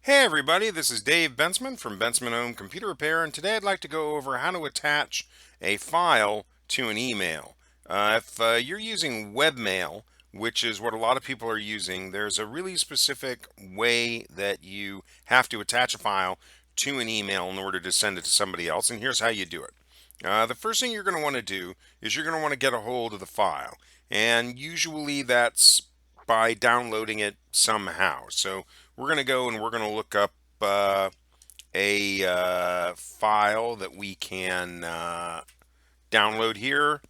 Hey everybody, this is Dave Bensman from Bensman Home Computer Repair, and today I'd like to go over how to attach a file to an email. If you're using webmail, which is what a lot of people are using, there's a really specific way that you have to attach a file to an email in order to send it to somebody else, and here's how you do it. The first thing you're going to want to do is you're going to want to get a hold of the file, and usually that's by downloading it somehow. So we're going to go and we're going to look up a file that we can download here.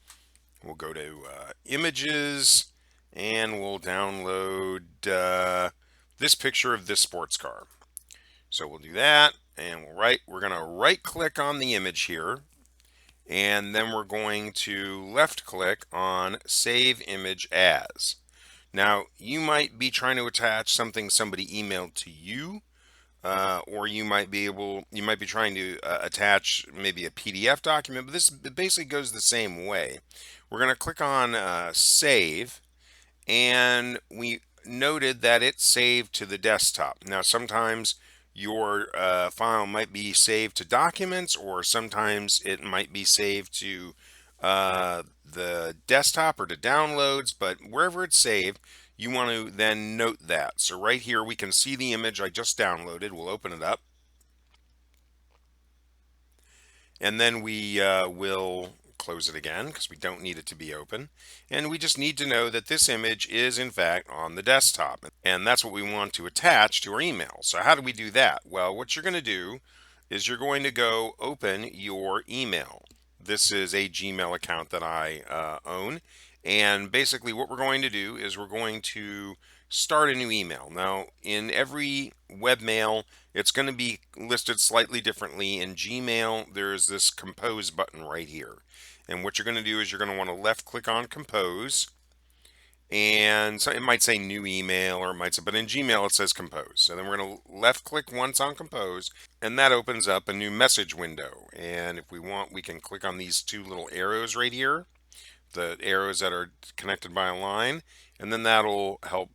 We'll go to images and we'll download this picture of this sports car. So we'll do that and we're going to right click on the image here, and then we're going to left click on Save Image As. Now, you might be trying to attach something somebody emailed to you, or you might be trying to attach maybe a PDF document, but this basically goes the same way. We're going to click on Save, and we noted that it's saved to the desktop. Now, sometimes your file might be saved to documents, or sometimes it might be saved to the desktop or to downloads, but wherever it's saved, you want to then note that. So right here, we can see the image I just downloaded. We'll open it up, and then we will close it again because we don't need it to be open. And we just need to know that this image is in fact on the desktop. And that's what we want to attach to our email. So how do we do that? Well, what you're going to do is you're going to go open your email. This is a Gmail account that I own. And basically what we're going to do is we're going to start a new email. Now, in every webmail, it's going to be listed slightly differently. In Gmail, there's this compose button right here. And what you're going to do is you're going to want to left click on compose. And so it might say new email, or it might say, but in Gmail it says compose. So then we're going to left click once on compose, and that opens up a new message window. And if we want, we can click on these two little arrows right here, the arrows that are connected by a line, and then that'll help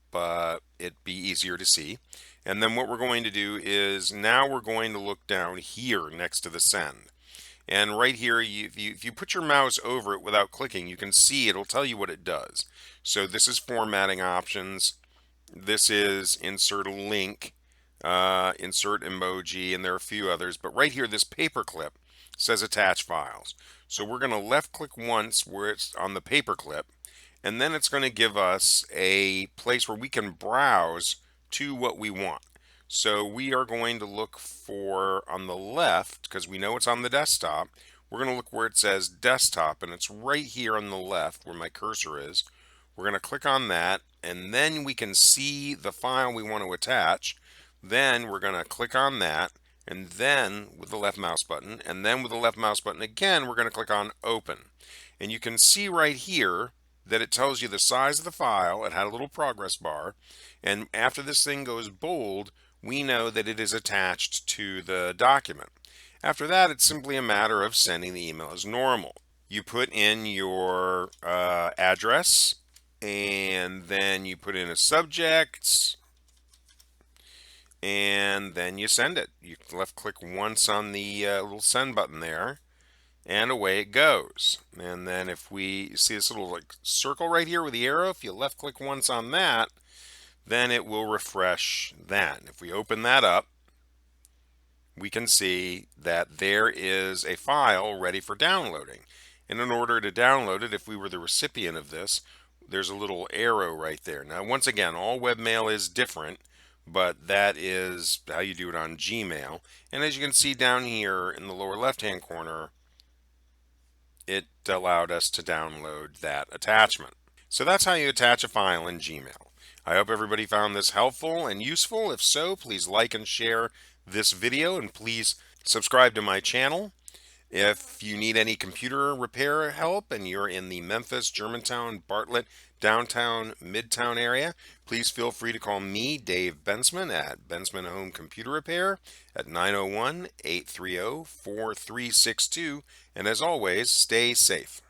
it be easier to see. And then what we're going to do is now we're going to look down here next to the send. And right here, if you put your mouse over it without clicking, you can see it'll tell you what it does. So this is formatting options. This is insert a link, insert emoji, and there are a few others. But right here, this paperclip says attach files. So we're going to left click once where it's on the paperclip, and then it's going to give us a place where we can browse to what we want. So we are going to look for on the left, because we know it's on the desktop, we're going to look where it says desktop, and it's right here on the left where my cursor is. We're going to click on that, and then we can see the file we want to attach. Then we're going to click on that, and then with the left mouse button, and then with the left mouse button again, we're going to click on open. And you can see right here that it tells you the size of the file. It had a little progress bar, and after this thing goes bold, we know that it is attached to the document. After that, it's simply a matter of sending the email as normal. You put in your address, and then you put in a subject, and then you send it. You left click once on the little send button there, and away it goes. And then if we see this little like circle right here with the arrow, if you left click once on that, then it will refresh that. If we open that up, we can see that there is a file ready for downloading. And in order to download it, if we were the recipient of this, there's a little arrow right there. Now, once again, all webmail is different, but that is how you do it on Gmail. And as you can see down here in the lower left-hand corner, it allowed us to download that attachment. So that's how you attach a file in Gmail. I hope everybody found this helpful and useful. If so, please like and share this video, and please subscribe to my channel. If you need any computer repair help and you're in the Memphis, Germantown, Bartlett, downtown, midtown area, please feel free to call me, Dave Bensman, at Bensman Home Computer Repair at 901-830-4362. And as always, stay safe.